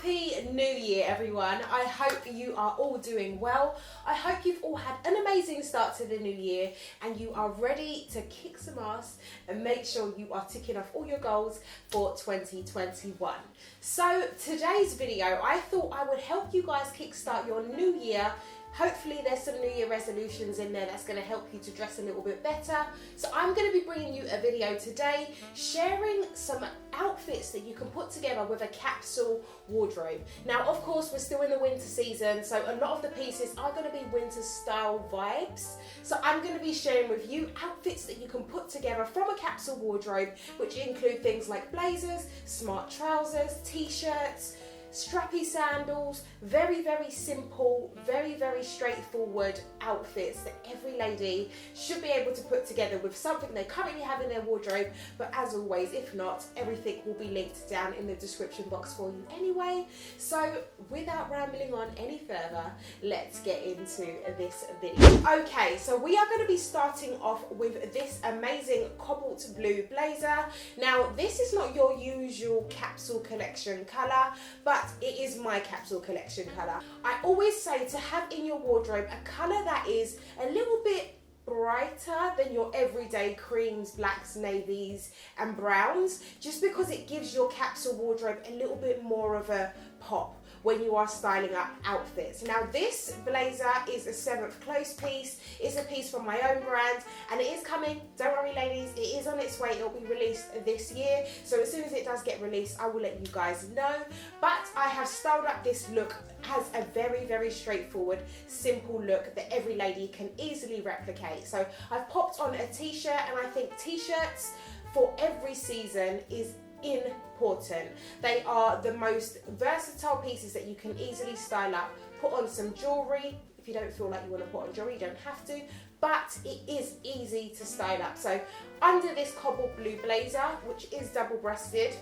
Happy New Year, everyone. I hope you are all doing well. I hope you've all had an amazing start to the new year and you are ready to kick some ass and make sure you are ticking off all your goals for 2021. So today's video, I thought I would help you guys kickstart your new year. Hopefully there's some New Year resolutions in there that's going to help you to dress a little bit better. So I'm going to be bringing you a video today sharing some outfits that you can put together with a capsule wardrobe. Now, of course, we're still in the winter season, so a lot of the pieces are going to be winter style vibes. So I'm going to be sharing with you outfits that you can put together from a capsule wardrobe, which include things like blazers, smart trousers, t-shirts, strappy sandals, very simple, very straightforward outfits that every lady should be able to put together with something they currently have in their wardrobe. But as always, if not, everything will be linked down in the description box for you anyway. So without rambling on any further, let's get into this video. Okay, so we are going to be starting off with this amazing cobalt blue blazer. Now, this is not your usual capsule collection colour, but it is my capsule collection colour. I always say to have in your wardrobe a colour that is a little bit brighter than your everyday creams, blacks, navies and browns, just because it gives your capsule wardrobe a little bit more of a pop when you are styling up outfits. Now, this blazer is a 7th close piece. It's a piece from my own brand and it is coming, don't worry ladies, it is on its way. It'll be released this year, so as soon as it does get released I will let you guys know. But I have styled up this look as a very straightforward, simple look that every lady can easily replicate. So I've popped on a t-shirt, and I think t-shirts for every season is important. They are the most versatile pieces that you can easily style up. Put on some jewellery. If you don't feel like you want to put on jewellery, you don't have to, but it is easy to style up. So under this cobalt blue blazer, which is double-breasted,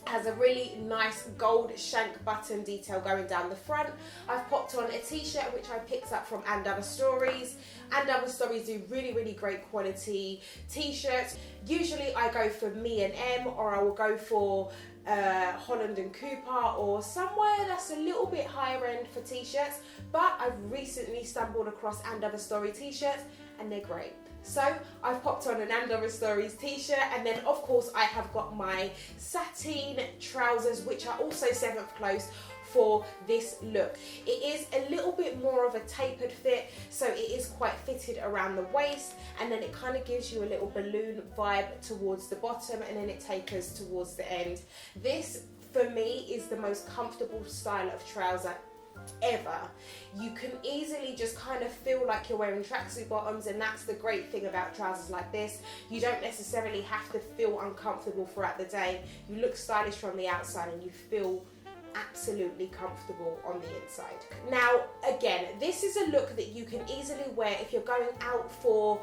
has a really nice gold shank button detail going down the front. I've popped on a t-shirt which I picked up from And Other Stories. And Other Stories do really great quality t-shirts. Usually I go for Me&M, or I will go for Holland and Cooper, or somewhere that's a little bit higher end for t-shirts. But I've recently stumbled across And Other Story t-shirts and they're great. So I've popped on an And Other Stories t-shirt, and then of course I have got my sateen trousers, which are also 7th close for this look. It is a little bit more of a tapered fit, so it is quite fitted around the waist, and then it kind of gives you a little balloon vibe towards the bottom, and then it tapers towards the end. This for me is the most comfortable style of trouser ever. You can easily just kind of feel like you're wearing tracksuit bottoms, and that's the great thing about trousers like this. You don't necessarily have to feel uncomfortable throughout the day. You look stylish from the outside and you feel absolutely comfortable on the inside. Now, again, this is a look that you can easily wear if you're going out for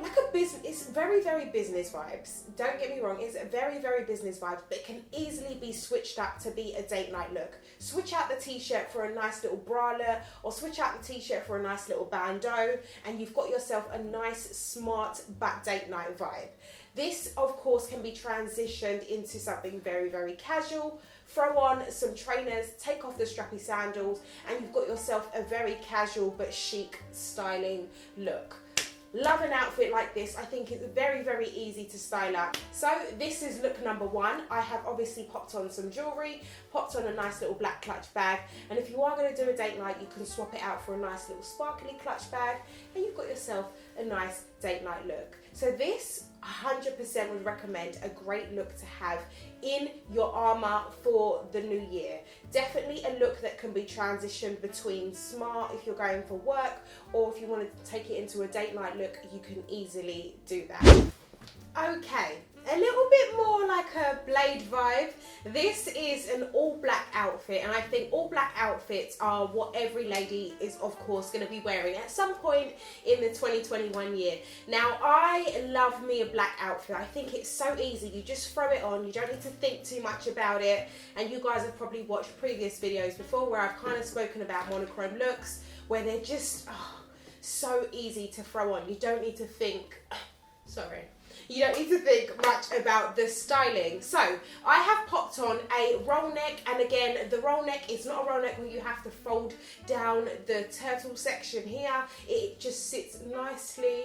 like a business. It's very business vibes, don't get me wrong, it's a very business vibes, but it can easily be switched up to be a date night look. Switch out the t-shirt for a nice little bralette, or switch out the t-shirt for a nice little bandeau, and you've got yourself a nice smart back date night vibe. This of course can be transitioned into something very casual. Throw on some trainers, take off the strappy sandals, and you've got yourself a very casual but chic styling look. Love an outfit like this. I think it's very easy to style up. So this is look number 1. I have obviously popped on some jewellery, popped on a nice little black clutch bag, and if you are going to do a date night, you can swap it out for a nice little sparkly clutch bag, and you've got yourself a nice date night look. So this 100% would recommend a great look to have in your armour for the new year. Definitely a look that can be transitioned between smart if you're going for work, or if you want to take it into a date night look, you can easily do that. Okay, a little bit more like a Blade vibe. This is an all black outfit, and I think all black outfits are what every lady is of course going to be wearing at some point in the 2021 year. Now, I love me a black outfit. I think it's so easy. You just throw it on, you don't need to think too much about it, and you guys have probably watched previous videos before where I've kind of spoken about monochrome looks, where they're just so easy to throw on. You don't need to think, sorry. You don't need to think much about the styling. So I have popped on a roll neck, and again, the roll neck is not a roll neck where you have to fold down the turtle section here. It just sits nicely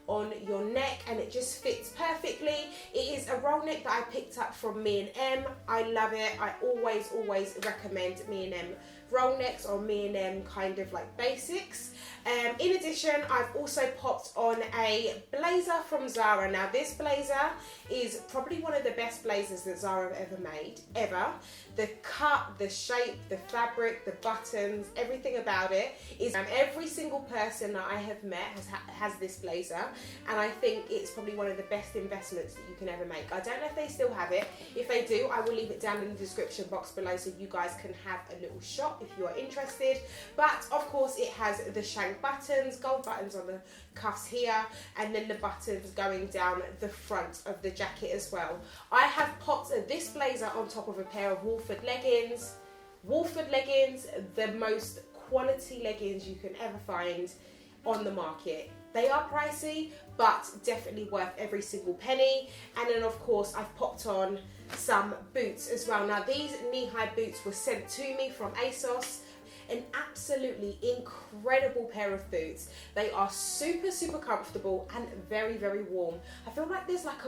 on your neck and it just fits perfectly. It is a roll neck that I picked up from Me&M. I love it. I always recommend Me&M roll necks or Me&M kind of like basics. In addition, I've also popped on a blazer from Zara. Now this blazer is probably one of the best blazers that Zara have ever made, ever. The cut, the shape, the fabric, the buttons, everything about it is, every single person that I have met has this blazer, and I think it's probably one of the best investments that you can ever make. I don't know if they still have it. If they do, I will leave it down in the description box below so you guys can have a little shop if you are interested. But of course it has the shank buttons, gold buttons on the cuffs here, and then the buttons going down the front of the jacket as well. I have popped this blazer on top of a pair of Wolford leggings. Wolford leggings, the most quality leggings you can ever find on the market. They are pricey, but definitely worth every single penny. And then of course I've popped on some boots as well. Now these knee-high boots were sent to me from ASOS. An absolutely incredible pair of boots. They are super comfortable and very warm. I feel like there's like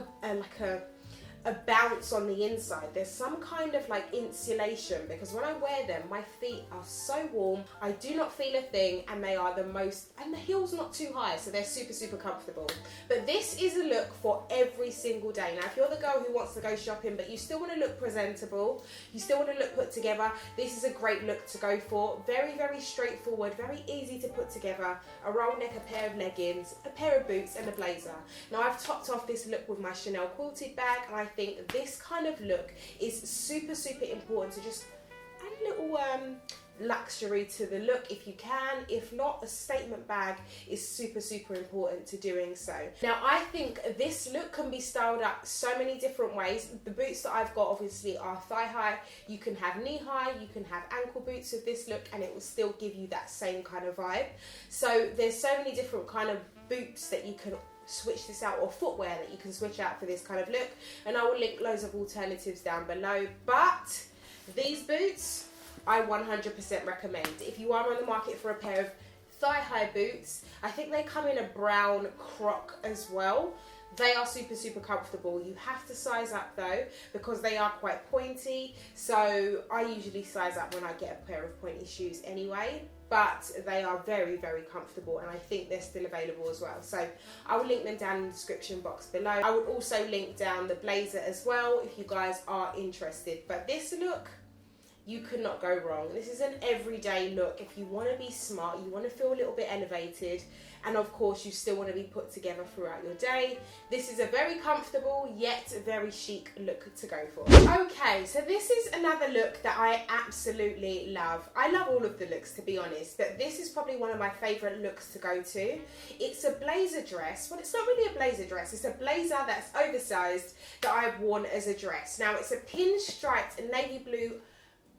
a bounce on the inside. There's some kind of like insulation, because when I wear them, my feet are so warm. I do not feel a thing, and they are the most, and the heel's not too high, so they're super comfortable. But this is a look for every single day. Now if you're the girl who wants to go shopping but you still want to look presentable, you still want to look put together, this is a great look to go for. Very straightforward, very easy to put together. A roll neck, a pair of leggings, a pair of boots and a blazer. Now I've topped off this look with my Chanel quilted bag, and I think this kind of look is super important to just add a little luxury to the look if you can. If not, a statement bag is super important to doing so. Now I think this look can be styled up so many different ways. The boots that I've got obviously are thigh high. You can have knee high, you can have ankle boots with this look, and it will still give you that same kind of vibe. So there's so many different kind of boots that you can switch this out, or footwear that you can switch out for this kind of look, and I will link loads of alternatives down below. But these boots I 100% recommend. If you are on the market for a pair of thigh-high boots, I think they come in a brown croc as well. They are super comfortable. You have to size up though, because they are quite pointy, so I usually size up when I get a pair of pointy shoes anyway. But they are very comfortable, and I think they're still available as well. So I will link them down in the description box below. I would also link down the blazer as well if you guys are interested. But this look, you cannot go wrong. This is an everyday look. If you want to be smart, you want to feel a little bit elevated, and of course you still want to be put together throughout your day, this is a very comfortable yet very chic look to go for. Okay, so this is another look that I absolutely love. I love all of the looks, to be honest, but this is probably one of my favorite looks to go to. It's a blazer dress. Well, it's not really a blazer dress, it's a blazer that's oversized that I've worn as a dress. Now it's a pinstriped navy blue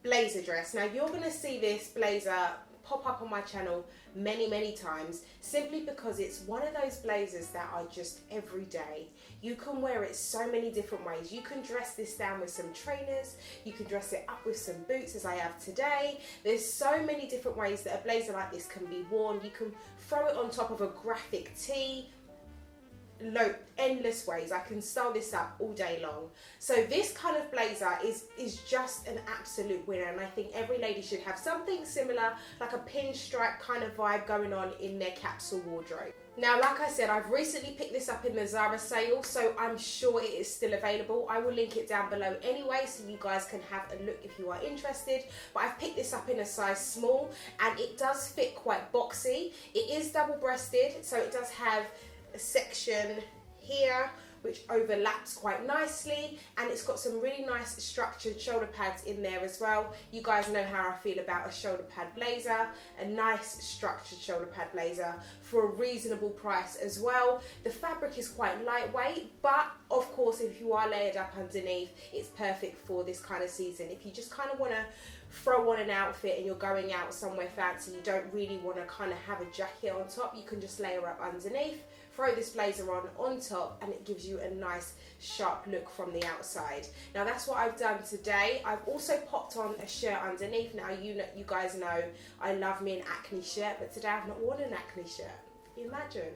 blazer dress. Now you're going to see this blazer pop up on my channel many times, simply because it's one of those blazers that are just everyday. You can wear it so many different ways. You can dress this down with some trainers, you can dress it up with some boots as I have today. There's so many different ways that a blazer like this can be worn. You can throw it on top of a graphic tee. Endless ways. I can style this up all day long. So this kind of blazer is just an absolute winner, and I think every lady should have something similar, like a pinstripe kind of vibe going on in their capsule wardrobe. Now, like I said, I've recently picked this up in the Zara sale, so I'm sure it is still available. I will link it down below anyway, so you guys can have a look if you are interested. But I've picked this up in a size small, and it does fit quite boxy. It is double-breasted, so it does have a section here which overlaps quite nicely, and it's got some really nice structured shoulder pads in there as well. You guys know how I feel about a shoulder pad blazer, a nice structured shoulder pad blazer for a reasonable price as well. The fabric is quite lightweight, but of course if you are layered up underneath, it's perfect for this kind of season. If you just kind of want to throw on an outfit and you're going out somewhere fancy, you don't really want to kind of have a jacket on top, you can just layer up underneath. throw this blazer on top, and it gives you a nice sharp look from the outside. Now that's what I've done today. I've also popped on a shirt underneath. Now you guys know I love me an acne shirt, but today I've not worn an acne shirt. Imagine.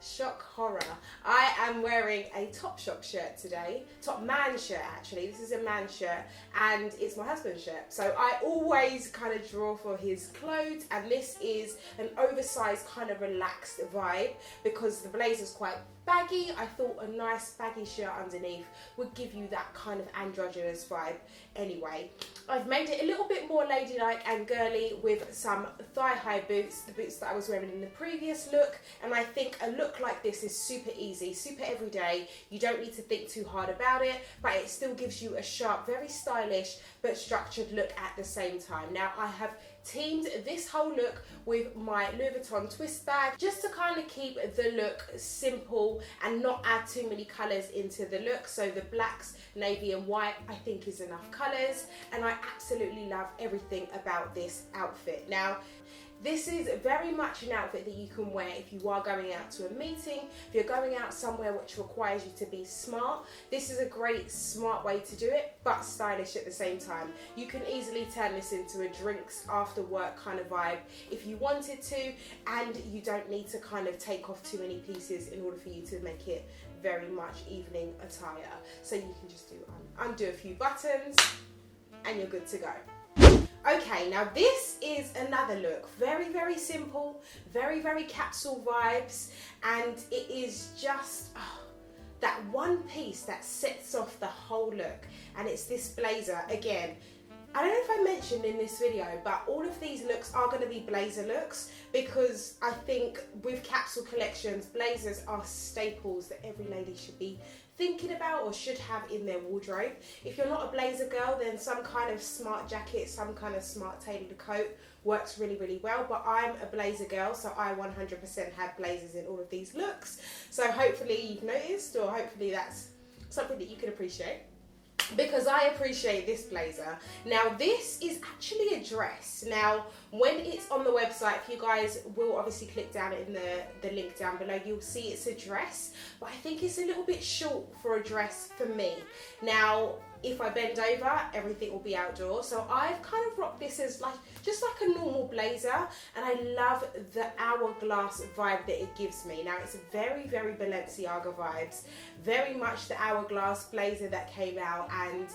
Shock horror. I am wearing a Topshop shirt today. Top man shirt actually. This is a man shirt and it's my husband's shirt. So I always kind of draw for his clothes, and this is an oversized kind of relaxed vibe because the blazer's quite baggy. I thought a nice baggy shirt underneath would give you that kind of androgynous vibe anyway. I've made it a little bit more ladylike and girly with some thigh-high boots, the boots that I was wearing in the previous look, and I think a look like this is super easy, super everyday. You don't need to think too hard about it, but it still gives you a sharp, very stylish but structured look at the same time. Now I have teamed this whole look with my Louis Vuitton twist bag just to kind of keep the look simple and not add too many colours into the look. So the blacks, navy and white I think is enough colours, and I absolutely love everything about this outfit. Now this is very much an outfit that you can wear if you are going out to a meeting, if you're going out somewhere which requires you to be smart. This is a great smart way to do it, but stylish at the same time. You can easily turn this into a drinks after work kind of vibe if you wanted to, and you don't need to kind of take off too many pieces in order for you to make it very much evening attire. So you can just undo a few buttons and you're good to go. Okay, now this is another look. Very, very simple, very, very capsule vibes, and it is just that one piece that sets off the whole look, and it's this blazer. Again, I don't know if I mentioned in this video, but all of these looks are going to be blazer looks because I think with capsule collections, blazers are staples that every lady should be thinking about or should have in their wardrobe. If you're not a blazer girl, then some kind of smart jacket, some kind of smart tailored coat works really, really well. But I'm a blazer girl, so I 100% have blazers in all of these looks. So hopefully you've noticed, or hopefully that's something that you can appreciate, because I appreciate this blazer. Now this is actually a dress. Now when it's on the website, if you guys will obviously click down in the link down below, you'll see it's a dress, but I think it's a little bit short for a dress for me. Now if I bend over, everything will be outdoors, so I've kind of rocked this as just like a normal blazer, and I love the hourglass vibe that it gives me. Now it's very, very Balenciaga vibes, very much the hourglass blazer that came out, and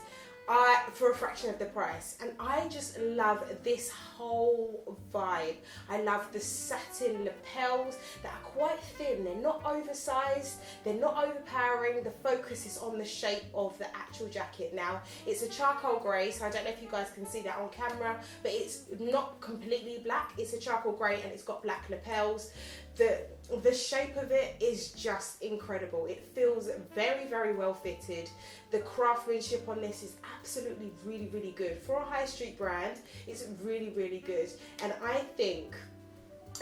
for a fraction of the price, and I just love this whole vibe. I love the satin lapels that are quite thin. They're not oversized, they're not overpowering. The focus is on the shape of the actual jacket. Now it's a charcoal grey, so I don't know if you guys can see that on camera, but it's not completely black. It's a charcoal grey and it's got black lapels. The shape of it is just incredible. It feels very, very well fitted. The craftsmanship on this is absolutely really, really good. For a high street brand, it's really, really good. And I think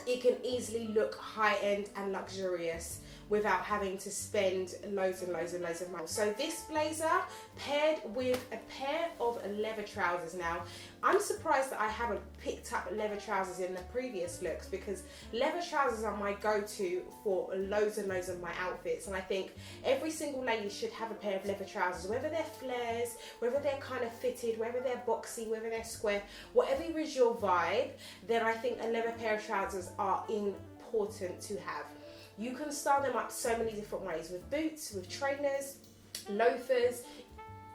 it can easily look high-end and luxurious without having to spend loads and loads and loads of money. So this blazer paired with a pair of leather trousers. Now, I'm surprised that I haven't picked up leather trousers in the previous looks, because leather trousers are my go-to for loads and loads of my outfits, and I think every single lady should have a pair of leather trousers, whether they're flares, whether they're kind of fitted, whether they're boxy, whether they're square, whatever is your vibe, then I think a leather pair of trousers are important to have. You can style them up so many different ways, with boots, with trainers, loafers,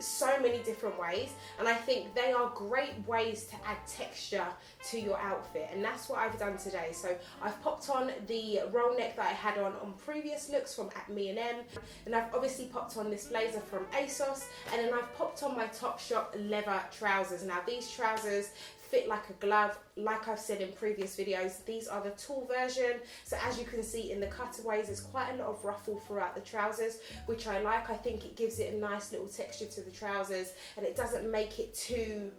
so many different ways, and I think they are great ways to add texture to your outfit, and that's what I've done today. So I've popped on the roll neck that I had on previous looks from at M&M, and I've obviously popped on this blazer from ASOS, and then I've popped on my Topshop leather trousers. Now these trousers fit like a glove. Like I've said in previous videos, these are the tall version, so as you can see in the cutaways, there's quite a lot of ruffle throughout the trousers, which I like. I think it gives it a nice little texture to the trousers, and it doesn't make it too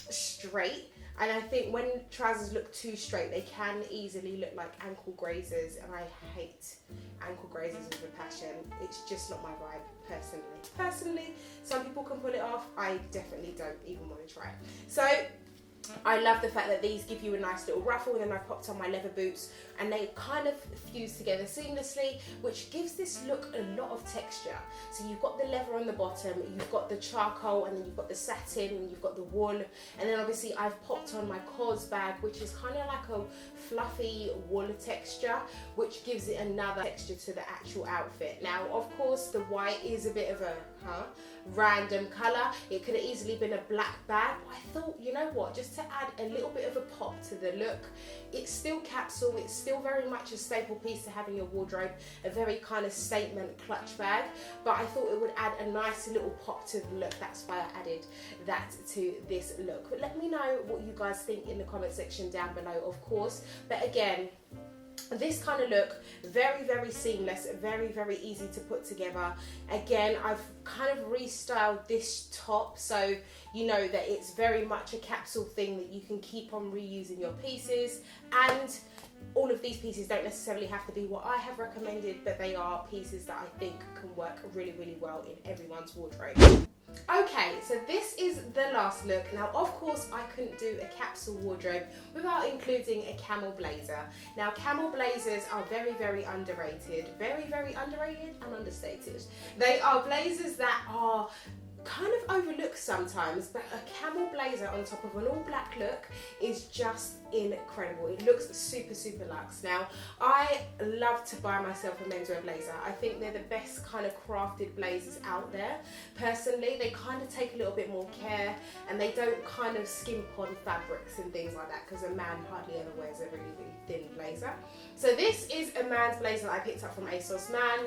straight. And I think when trousers look too straight, they can easily look like ankle grazers, and I hate ankle grazers with a passion. It's just not my vibe, personally. Some people can pull it off. I definitely don't even want to try it. So I love the fact that these give you a nice little ruffle, and then I popped on my leather boots and they kind of fuse together seamlessly, which gives this look a lot of texture. So you've got the leather on the bottom, you've got the charcoal, and then you've got the satin, and you've got the wool, and then obviously I've popped on my COS bag, which is kind of like a fluffy wool texture, which gives it another texture to the actual outfit. Now, of course, the white is a bit of a random colour. It could have easily been a black bag, but I thought, you know what, just to add a little bit of a pop to the look. It's still capsule, it's still very much a staple piece to have in your wardrobe, a very kind of statement clutch bag, but I thought it would add a nice little pop to the look. That's why I added that to this look. But let me know what you guys think in the comment section down below, of course. But again, this kind of look, very, very seamless, very, very easy to put together. Again, I've kind of restyled this top, so you know that it's very much a capsule thing that you can keep on reusing your pieces, and all of these pieces don't necessarily have to be what I have recommended, but they are pieces that I think can work really, really well in everyone's wardrobe. Okay, so this is the last look. Now, of course, I couldn't do a capsule wardrobe without including a camel blazer. Now, camel blazers are very, very underrated. Very, very underrated and understated. They are blazers that are kind of overlooked sometimes, but a camel blazer on top of an all black look is just incredible. It looks super, super luxe. Now, I love to buy myself a menswear blazer. I think they're the best kind of crafted blazers out there. Personally, they kind of take a little bit more care, and they don't kind of skimp on fabrics and things like that, because a man hardly ever wears a really, really thin blazer. So this is a man's blazer that I picked up from ASOS Man.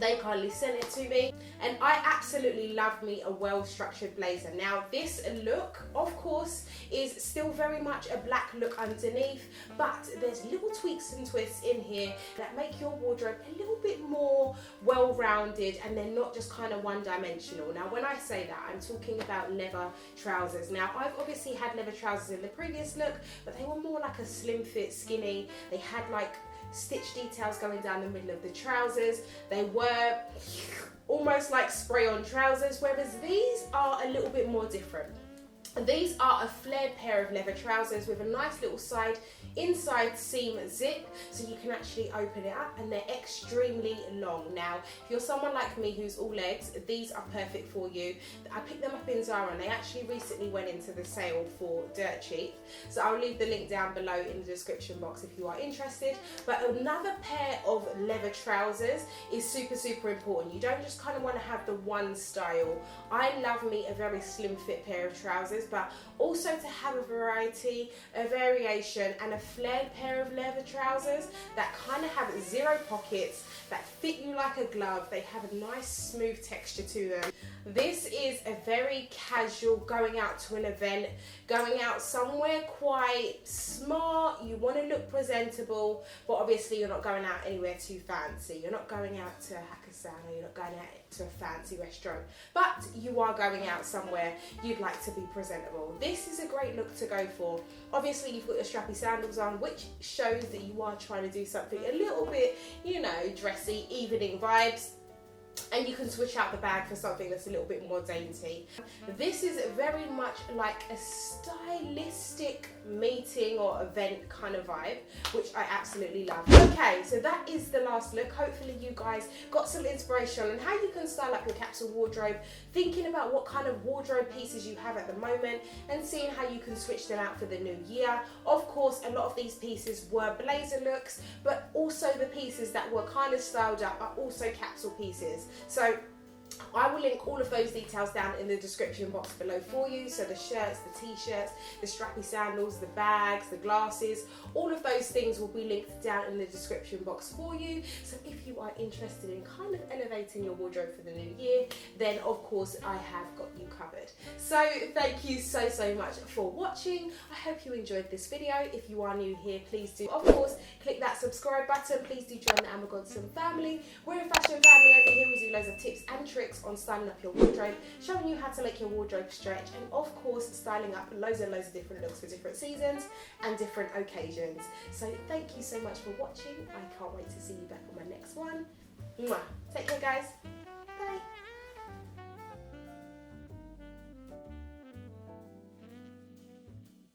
They kindly sent it to me, and I absolutely love me a well-structured blazer. Now, this look, of course, is still very much a black look underneath, but there's little tweaks and twists in here that make your wardrobe a little bit more well-rounded, and they're not just kind of one-dimensional. Now, when I say that, I'm talking about leather trousers. Now, I've obviously had leather trousers in the previous look, but they were more like a slim fit, skinny. They had like stitch details going down the middle of the trousers. They were almost like spray-on trousers, whereas these are a little bit more different. These are a flared pair of leather trousers with a nice little inside seam zip, so you can actually open it up, and they're extremely long. Now, if you're someone like me who's all legs, these are perfect for you. I picked them up in Zara, and they actually recently went into the sale for dirt cheap, so I'll leave the link down below in the description box if you are interested. But another pair of leather trousers is super, super important. You don't just kind of want to have the one style. I love me a very slim fit pair of trousers, but also to have a variety, a variation, and a flared pair of leather trousers that kind of have zero pockets, that fit you like a glove. They have a nice smooth texture to them. This is a very casual, going out to an event, going out somewhere quite smart. You want to look presentable, but obviously you're not going out anywhere too fancy. You're not going out to Hakkasan, or you're not going out to a fancy restaurant, but you are going out somewhere you'd like to be presentable. This is a great look to go for. Obviously, you've got your strappy sandals on, which shows that you are trying to do something a little bit, you know, dressy, evening vibes. And you can switch out the bag for something that's a little bit more dainty. This is very much like a stylistic meeting or event kind of vibe, which I absolutely love. Okay, so that is the last look. Hopefully you guys got some inspiration on how you can style up your capsule wardrobe, thinking about what kind of wardrobe pieces you have at the moment, and seeing how you can switch them out for the new year. Of course, a lot of these pieces were blazer looks, but also the pieces that were kind of styled up are also capsule pieces. So I will link all of those details down in the description box below for you. So the shirts, the t-shirts, the strappy sandals, the bags, the glasses, all of those things will be linked down in the description box for you. So if you are interested in kind of elevating your wardrobe for the new year, then of course I have got you covered. So thank you so, so much for watching. I hope you enjoyed this video. If you are new here, please do, of course, click that subscribe button. Please do join the Godson family. We're a fashion family over here. We do loads of tips and tricks on styling up your wardrobe, showing you how to make your wardrobe stretch, and of course styling up loads and loads of different looks for different seasons and different occasions. So thank you so much for watching. I can't wait to see you back on my next one. Mwah. Take care, guys. Bye.